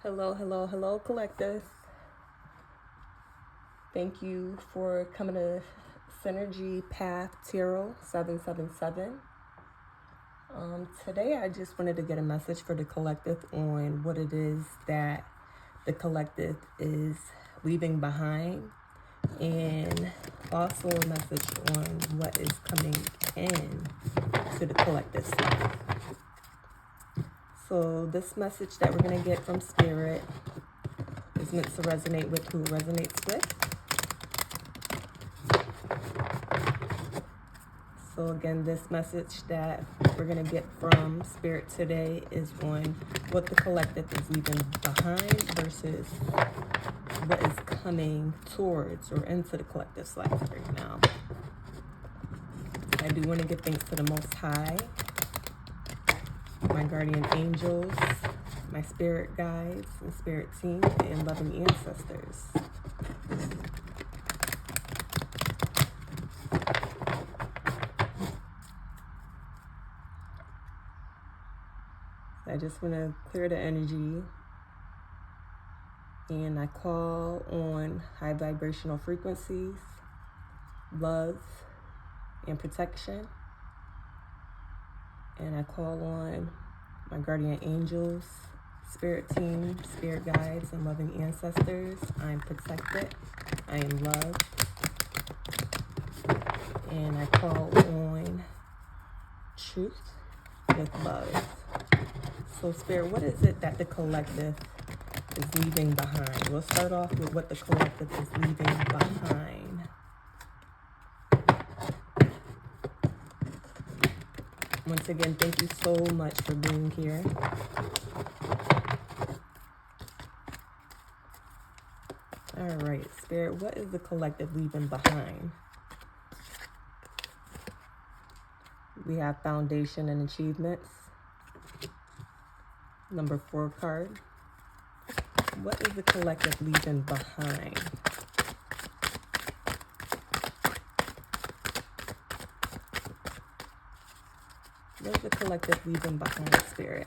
Hello, hello, hello, collective. Thank you for coming to Synergy Path Tarot 777. Today, I just wanted to get a message for the collective on what it is that the collective is leaving behind, and also a message on what is coming in to the collective's life. So this message that we're going to get from Spirit is meant to resonate with who resonates with. So again, this message that we're going to get from Spirit today is on what the collective is leaving behind versus what is coming towards or into the collective's life right now. I do want to give thanks to the Most High, my guardian angels, my spirit guides and spirit team, and loving ancestors. I just want to clear the energy, and I call on high vibrational frequencies, love, and protection. And I call on my guardian angels, spirit team, spirit guides, and loving ancestors. I am protected. I am loved. And I call on truth with love. So, Spirit, what is it that the collective is leaving behind? We'll start off with what the collective is leaving behind. Once again, thank you so much for being here. All right, Spirit, what is the collective leaving behind? We have foundation and achievements. Number 4 card. What is the collective leaving behind? What is the collective leaving behind, Spirit?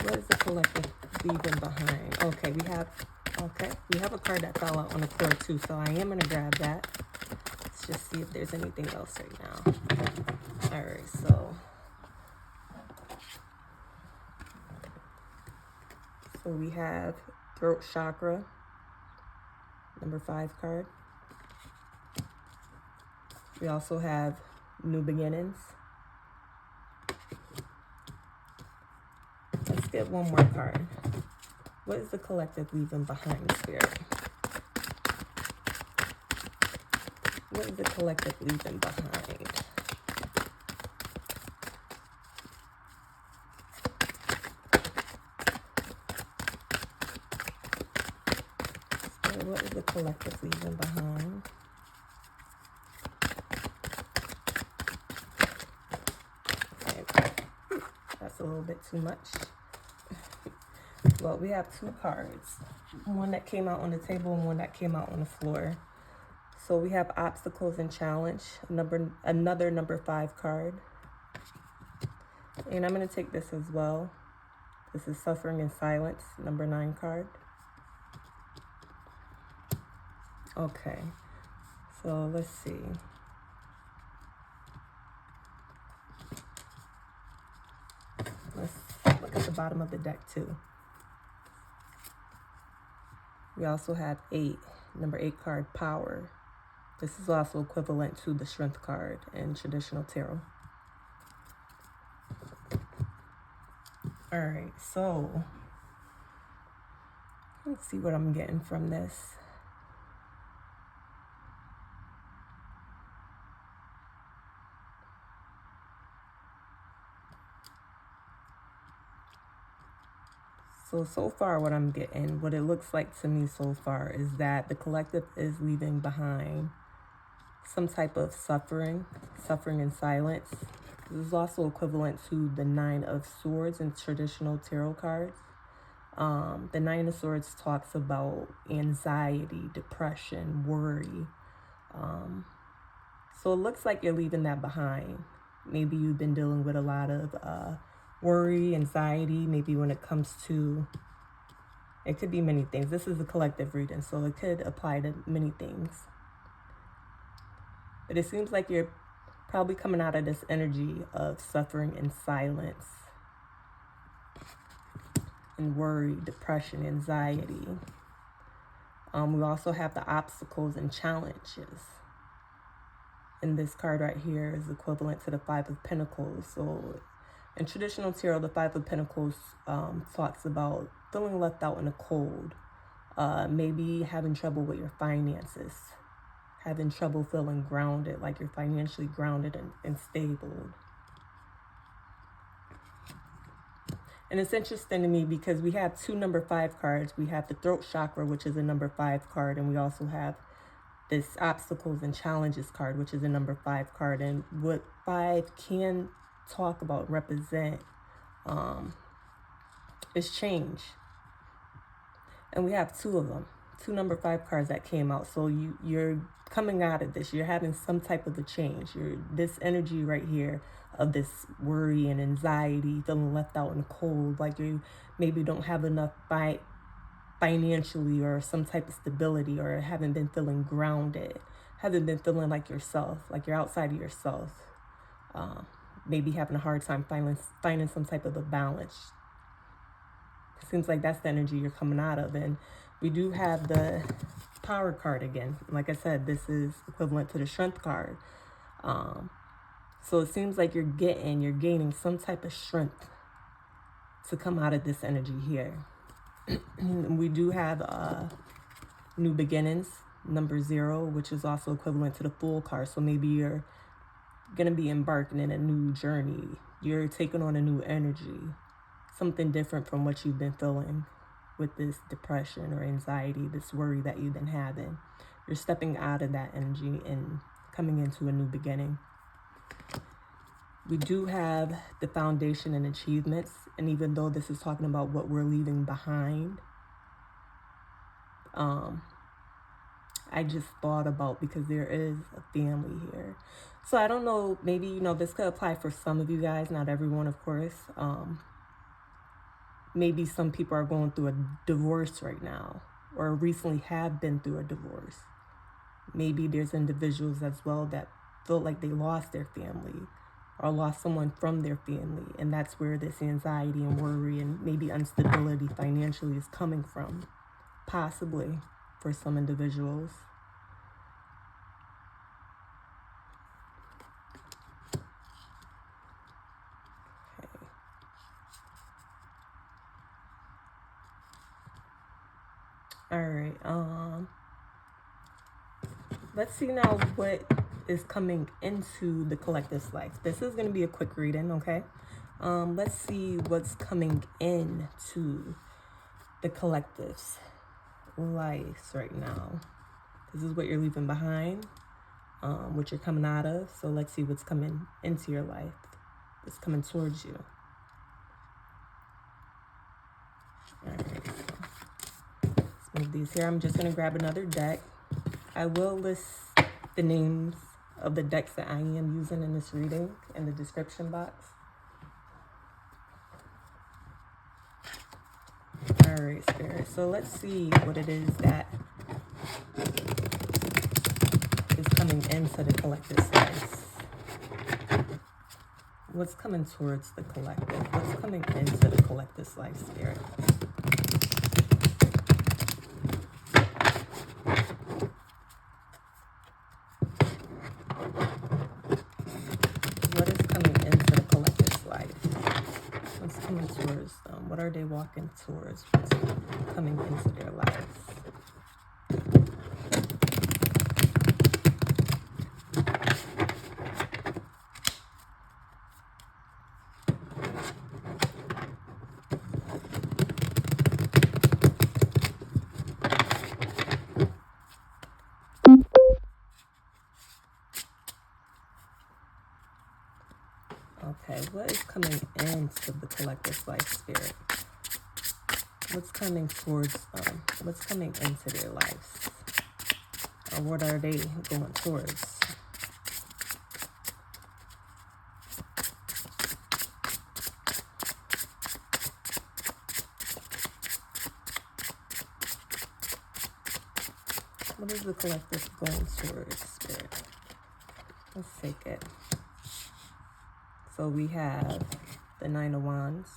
What is the collective leaving behind? Okay, we have a card that fell out on the floor too, so I am gonna grab that. Let's just see if there's anything else right now. All right, so we have throat chakra, number 5 card. We also have new beginnings. Let's get one more card. What is the collective leaving behind, Spirit? What is the collective leaving behind? Spirit, what is the collective leaving behind? Okay. That's a little bit too much. Well, we have 2 cards. One that came out on the table and one that came out on the floor. So we have obstacles and challenge, another number 5 card. And I'm going to take this as well. This is suffering and silence, number 9 card. Okay, so let's see. Let's look at the bottom of the deck too. We also have 8, number 8 card, power. This is also equivalent to the strength card in traditional tarot. All right, so let's see what I'm getting from this. So far what I'm getting, what it looks like to me so far is that the collective is leaving behind some type of suffering in silence. This is also equivalent to the 9 of Swords in traditional tarot cards. The 9 of Swords talks about anxiety, depression, worry, So it looks like you're leaving that behind. Maybe you've been dealing with a lot of worry, anxiety, maybe when it comes to, it could be many things. This is a collective reading, so it could apply to many things. But it seems like you're probably coming out of this energy of suffering in silence, and worry, depression, anxiety. We also have the obstacles and challenges. And this card right here is equivalent to the Five of Pentacles. So in traditional tarot, the Five of Pentacles talks about feeling left out in the cold, maybe having trouble with your finances, having trouble feeling grounded, like you're financially grounded and stable. And it's interesting to me because we have two number 5 cards. We have the throat chakra, which is a number 5 card, and we also have this obstacles and challenges card, which is a number 5 card. And what 5 can talk about, represent, is change. And we have two of them, two number 5 cards that came out. So you're coming out of this, you're having some type of a change. This energy right here of this worry and anxiety, feeling left out in the cold, like you maybe don't have enough financially or some type of stability, or haven't been feeling grounded, haven't been feeling like yourself, like you're outside of yourself. Maybe having a hard time finding some type of a balance. It seems like that's the energy you're coming out of. And we do have the Power card again. Like I said, this is equivalent to the Strength card. So it seems like you're gaining some type of strength to come out of this energy here. We do have new beginnings, number 0, which is also equivalent to the Fool card. So maybe you're going to be embarking in a new journey. You're taking on a new energy, something different from what you've been feeling with this depression or anxiety, this worry that you've been having. You're stepping out of that energy and coming into a new beginning. We do have the foundation and achievements. And even though this is talking about what we're leaving behind, I just thought about, because there is a family here. So I don't know, maybe, this could apply for some of you guys, not everyone, of course. Maybe some people are going through a divorce right now, or recently have been through a divorce. Maybe there's individuals as well that feel like they lost their family, or lost someone from their family, and that's where this anxiety and worry and maybe instability financially is coming from, possibly for some individuals. Okay. All right. Let's see now what is coming into the collective's life. This is going to be a quick reading, okay? Let's see what's coming into the collective's life right now. This is what you're leaving behind, what you're coming out of. So let's see what's coming into your life. What's coming towards you. All right, so let's move these here. I'm just going to grab another deck. I will list the names of the decks that I am using in this reading in the description box. All right, Spirit. So let's see what it is that is coming into the collective's life. What's coming towards the collective? What's coming into the collective's life, Spirit? What is coming into the collective's life? What's coming towards them? What are they walking towards? What's coming into their lives? Okay, what is coming into the collective's life, Spirit? What's coming towards them? What's coming into their lives? Or what are they going towards? What is the collective going towards, Spirit? Let's take it. So we have the Nine of Wands.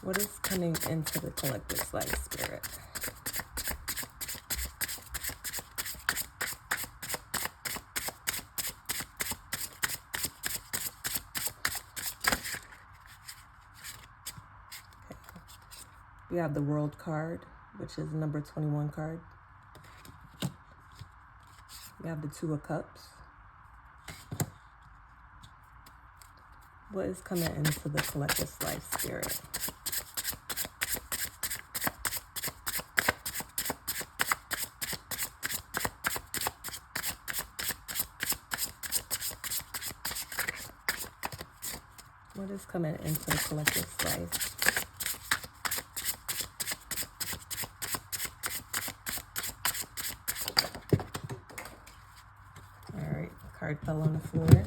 What is coming into the collective's life, Spirit? We have the World card, which is number 21 card. We have the Two of Cups. What is coming into the collective's life, Spirit? What is coming into the collective's life? Card fell on the floor.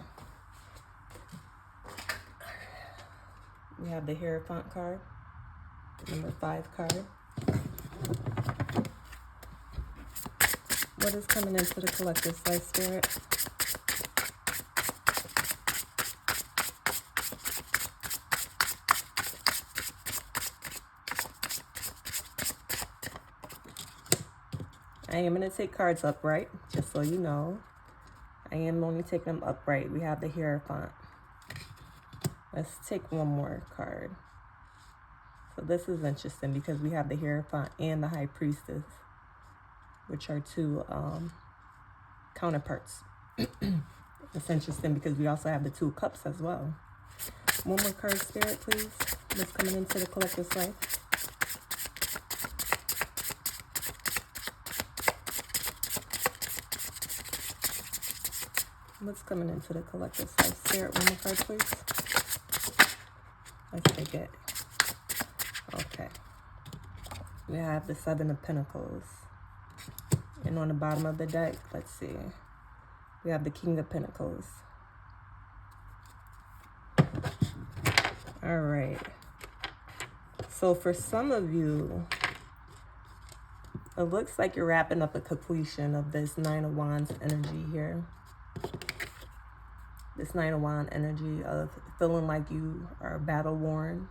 We have the Hierophant card, the number 5 card. What is coming into the collective's life, Spirit? I am going to take cards upright, just so you know. I am only taking them upright. We have the Hierophant. Let's take one more card. So this is interesting because we have the Hierophant and the High Priestess, which are two counterparts. It's interesting because we also have the Two of Cups as well. One more card, Spirit, please. What's coming into the collective's life? What's coming into the collective's life, Spirit? One more card, please. Let's take it. Okay. We have the Seven of Pentacles. And on the bottom of the deck, let's see. We have the King of Pentacles. All right. So for some of you, it looks like you're wrapping up a completion of this Nine of Wands energy here. This Nine of Wands energy of feeling like you are battle worn,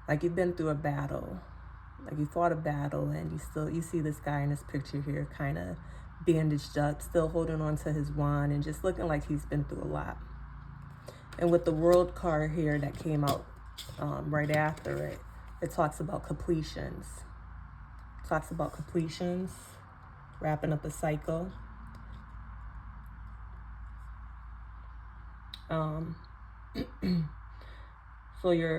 like you've been through a battle, like you fought a battle, and you see this guy in this picture here kind of bandaged up, still holding on to his wand and just looking like he's been through a lot. And with the World card here that came out right after it, it talks about completions. It talks about completions, wrapping up a cycle. So yeah,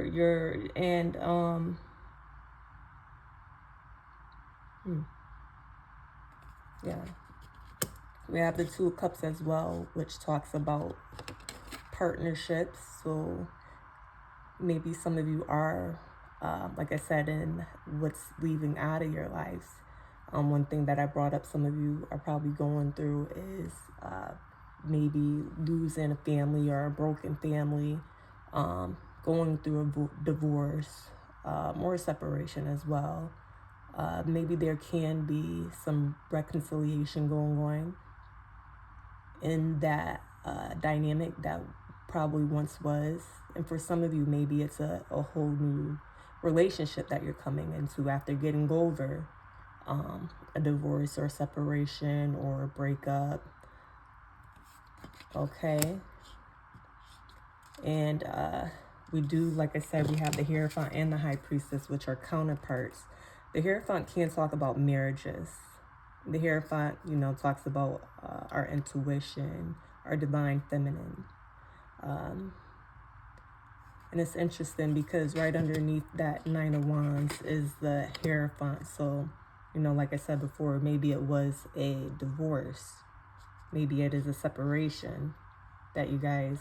we have the Two of Cups as well, which talks about partnerships. So maybe some of you are, like I said, in what's leaving out of your lives. One thing that I brought up some of you are probably going through is maybe losing a family or a broken family, going through a divorce, or a separation as well. Maybe there can be some reconciliation going on in that dynamic that probably once was. And for some of you, maybe it's a whole new relationship that you're coming into after getting over a divorce or a separation or a breakup. Okay. And we do, like I said, we have the Hierophant and the High Priestess, which are counterparts. The Hierophant can talk about marriages. The Hierophant, talks about our intuition, our divine feminine. And it's interesting because right underneath that Nine of Wands is the Hierophant. So, like I said before, maybe it was a divorce. Maybe it is a separation that you guys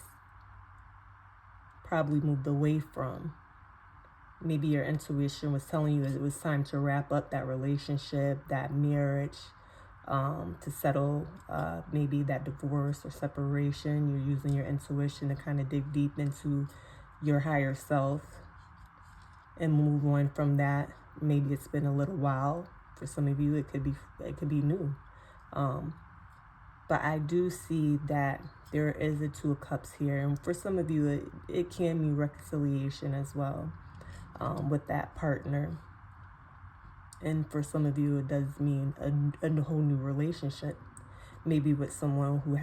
probably moved away from. Maybe your intuition was telling you that it was time to wrap up that relationship, that marriage, to settle maybe that divorce or separation. You're using your intuition to kind of dig deep into your higher self and move on from that. Maybe it's been a little while. For some of you, it could be new. But I do see that there is a Two of Cups here. And for some of you, it can mean reconciliation as well with that partner. And for some of you, it does mean a whole new relationship. Maybe with someone who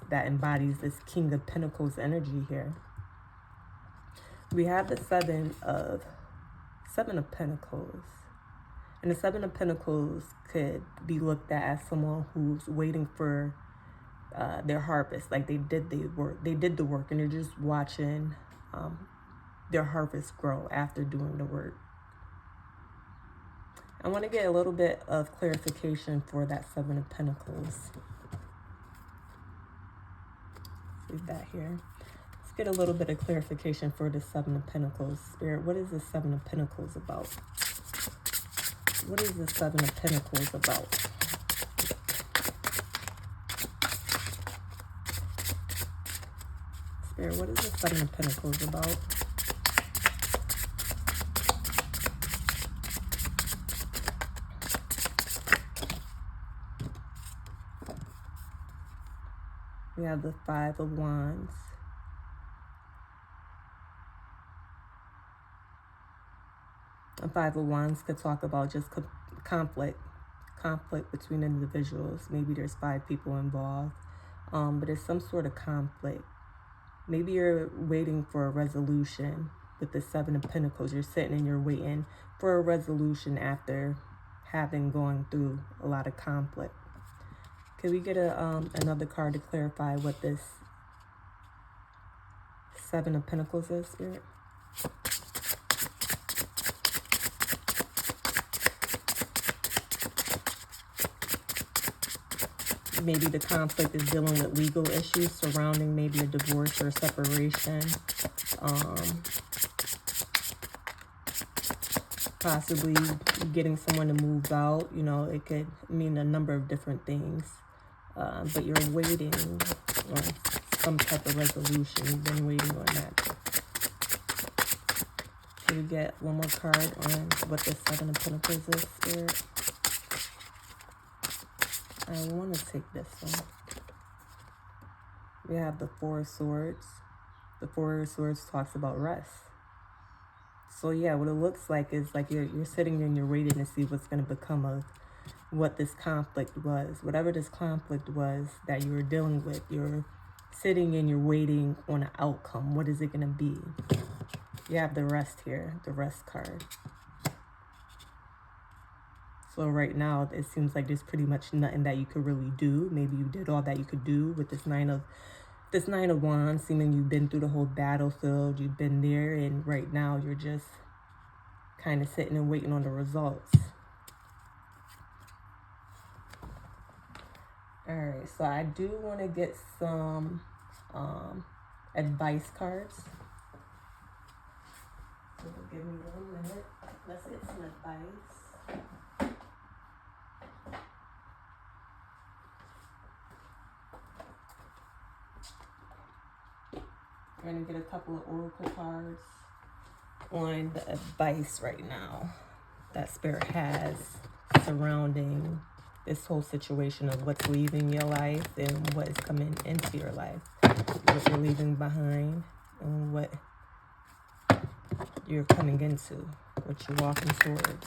that embodies this King of Pentacles energy here. We have the Seven of Pentacles. And the Seven of Pentacles could be looked at as someone who's waiting for their harvest. Like they did the work, and they're just watching their harvest grow after doing the work. I want to get a little bit of clarification for that Seven of Pentacles. Leave that here. Let's get a little bit of clarification for the Seven of Pentacles. Spirit, what is the Seven of Pentacles about? What is the Seven of Pentacles about? Spirit, what is the Seven of Pentacles about? We have the Five of Wands. A Five of Wands could talk about just conflict between individuals. Maybe there's 5 people involved, but there's some sort of conflict. Maybe you're waiting for a resolution with the Seven of Pentacles. You're sitting and you're waiting for a resolution after having gone through a lot of conflict. Can we get another card to clarify what this Seven of Pentacles is, Spirit? Maybe the conflict is dealing with legal issues surrounding maybe a divorce or a separation. Possibly getting someone to move out. You know, it could mean a number of different things. But you're waiting on some type of resolution. You've been waiting on that. Can we get one more card on what the Seven of Pentacles is, Spirit? I want to take this one. We have the Four of Swords. The Four of Swords talks about rest. So yeah, what it looks like is like you're sitting and you're waiting to see what's going to become of what this conflict was. Whatever this conflict was that you were dealing with, you're sitting and you're waiting on an outcome. What is it going to be? You have the Rest here, the Rest card. So right now, it seems like there's pretty much nothing that you could really do. Maybe you did all that you could do with this Nine of Wands, seeming you've been through the whole battlefield. You've been there, and right now you're just kind of sitting and waiting on the results. All right, so I do want to get some advice cards. So give me 1 minute. Let's get some advice. We're going to get a couple of oracle cards on the advice right now that Spirit has surrounding this whole situation of what's leaving your life and what is coming into your life. What you're leaving behind and what you're coming into, what you're walking towards.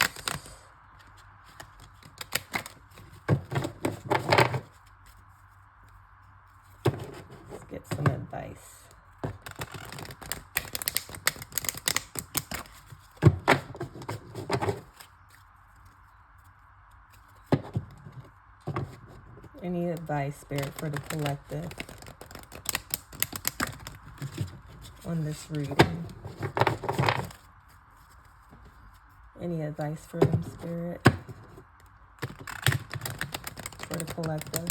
Let's get some advice. Any advice, Spirit, for the collective on this reading? Any advice for them, Spirit, for the collective?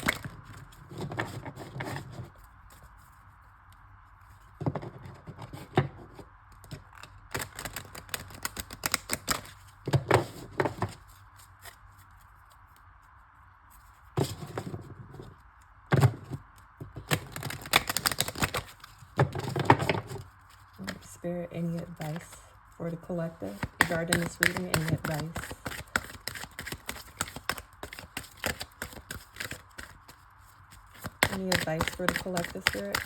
Spirit, any advice for the collective regarding this reading? Any advice? Any advice for the collective, Spirit?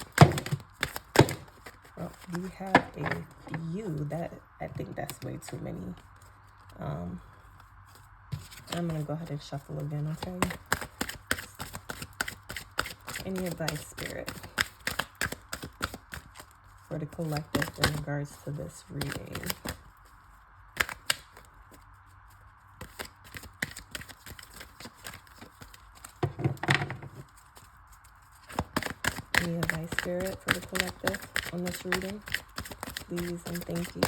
Well, we have a few. I think that's way too many. I'm going to go ahead and shuffle again, okay? Any advice, Spirit, for the collective in regards to this reading? Any advice, Spirit, for the collective on this reading? Please and thank you.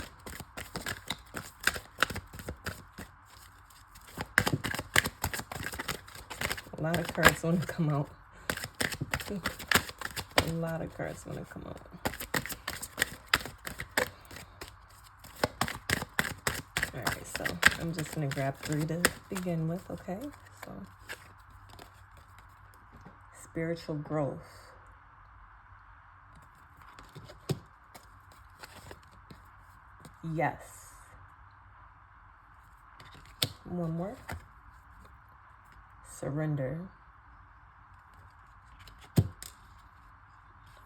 A lot of cards want to come out. A lot of cards want to come out. Alright, so I'm just going to grab 3 to begin with, okay? So, spiritual growth. Yes. One more. Surrender.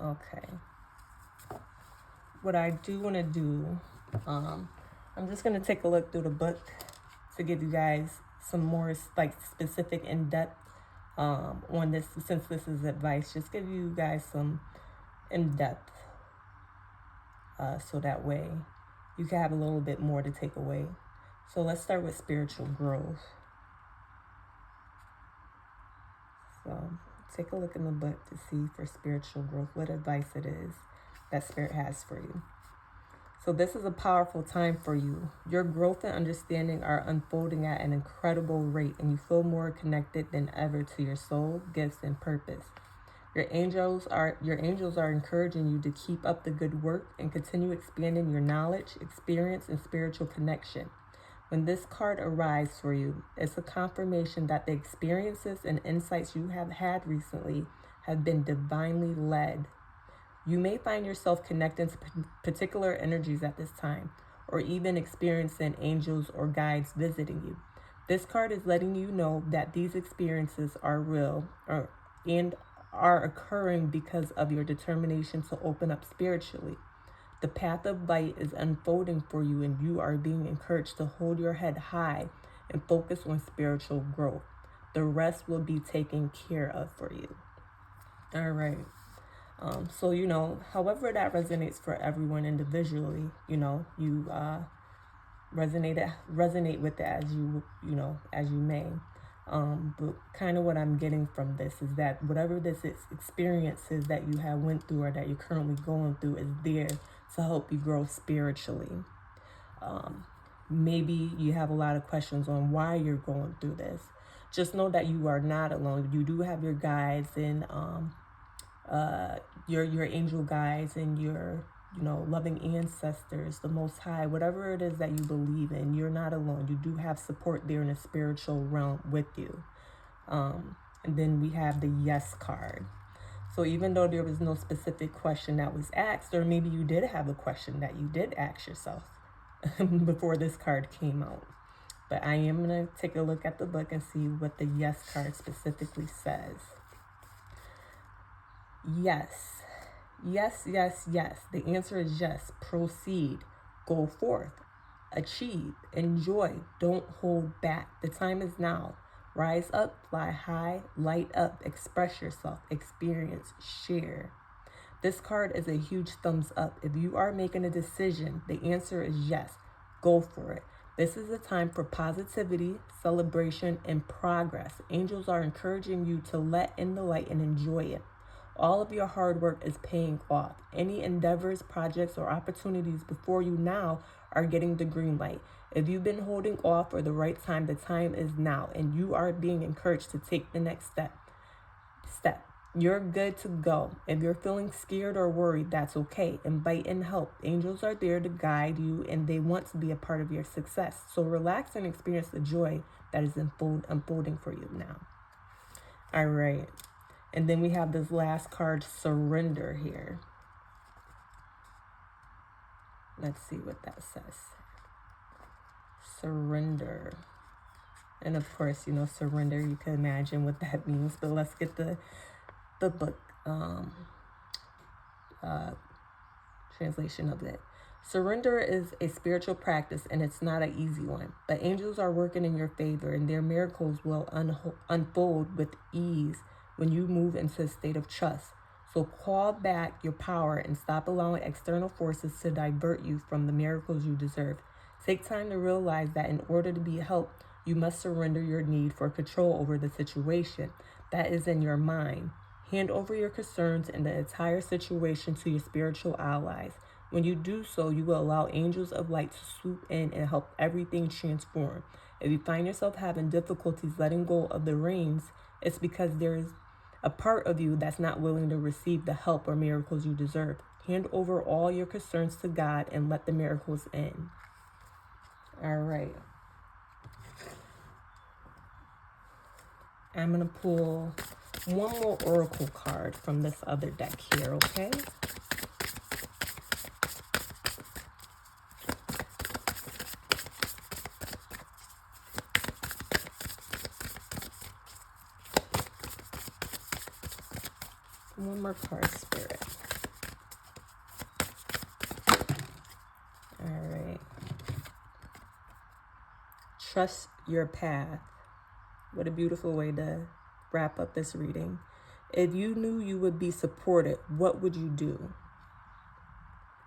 Okay. What I do want to do, I'm just going to take a look through the book to give you guys some more like specific in-depth on this, since this is advice, just give you guys some in-depth so that way you can have a little bit more to take away. So let's start with spiritual growth. So take a look in the book to see for spiritual growth what advice it is that Spirit has for you. So this is a powerful time for you. Your growth and understanding are unfolding at an incredible rate, and you feel more connected than ever to your soul, gifts, and purpose. Your angels are encouraging you to keep up the good work and continue expanding your knowledge, experience, and spiritual connection. When this card arrives for you, it's a confirmation that the experiences and insights you have had recently have been divinely led. You may find yourself connecting to particular energies at this time, or even experiencing angels or guides visiting you. This card is letting you know that these experiences are real and are occurring because of your determination to open up spiritually. The path of light is unfolding for you, and you are being encouraged to hold your head high and focus on spiritual growth. The rest will be taken care of for you. All right. So, however that resonates for everyone individually, you resonate with it as you may. But kind of what I'm getting from this is that whatever this experience is that you have went through or that you're currently going through is there to help you grow spiritually. Maybe you have a lot of questions on why you're going through this. Just know that you are not alone. You do have your guides and your angel guides and your loving ancestors, the Most High, whatever it is that you believe in. You're not alone. You do have support there in the spiritual realm with you. And then we have the yes card. So even though there was no specific question that was asked, or maybe you did have a question that you did ask yourself before this card came out. But I am going to take a look at the book and see what the yes card specifically says. Yes. Yes, yes, yes. The answer is yes. Proceed. Go forth. Achieve. Enjoy. Don't hold back. The time is now. Rise up, fly high, light up, express yourself, experience, share. This card is a huge thumbs up. If you are making a decision, the answer is yes. Go for it. This is a time for positivity, celebration, and progress. Angels are encouraging you to let in the light and enjoy it. All of your hard work is paying off. Any endeavors, projects, or opportunities before you now are getting the green light. If you've been holding off for the right time, the time is now, and you are being encouraged to take the next step. You're good to go. If you're feeling scared or worried, that's okay. Invite in help. Angels are there to guide you, and they want to be a part of your success. So relax and experience the joy that is unfolding for you now. All right. And then we have this last card, surrender, here. Let's see what that says. Surrender. And of course, you know, surrender, you can imagine what that means. But let's get the book translation of it. Surrender is a spiritual practice, and it's not an easy one. But angels are working in your favor, and their miracles will unfold with ease when you move into a state of trust. So call back your power and stop allowing external forces to divert you from the miracles you deserve. Take time to realize that in order to be helped, you must surrender your need for control over the situation that is in your mind. Hand over your concerns and the entire situation to your spiritual allies. When you do so, you will allow angels of light to swoop in and help everything transform. If you find yourself having difficulties letting go of the reins, it's because there is a part of you that's not willing to receive the help or miracles you deserve. Hand over all your concerns to God and let the miracles in. All right. I'm going to pull one more oracle card from this other deck here, okay? One more card, Spirit. All right. Trust your path. What a beautiful way to wrap up this reading. If you knew you would be supported, what would you do?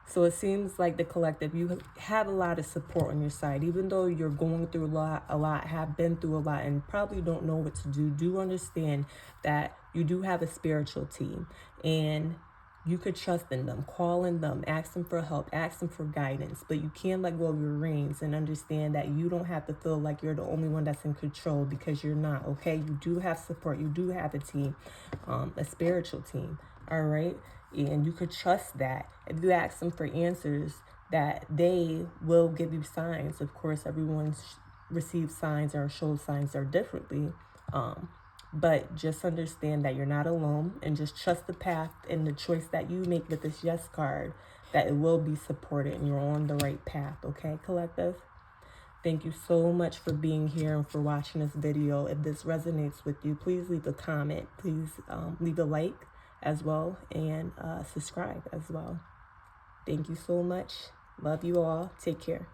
So it seems like the collective, you have a lot of support on your side, even though you're going through a lot, have been through a lot, and probably don't know what to do. Do understand that you do have a spiritual team, and you could trust in them, call in them, ask them for help, ask them for guidance, but you can't let go of your reins and understand that you don't have to feel like you're the only one that's in control, because you're not, okay? You do have support. You do have a team, a spiritual team, all right? And you could trust that if you ask them for answers, that they will give you signs. Of course, everyone receives signs or shows signs are differently. But just understand that you're not alone, and just trust the path and the choice that you make with this yes card, that it will be supported and you're on the right path. Okay, collective? Thank you so much for being here and for watching this video. If this resonates with you, please leave a comment. Please leave a like as well, and subscribe as well. Thank you so much. Love you all. Take care.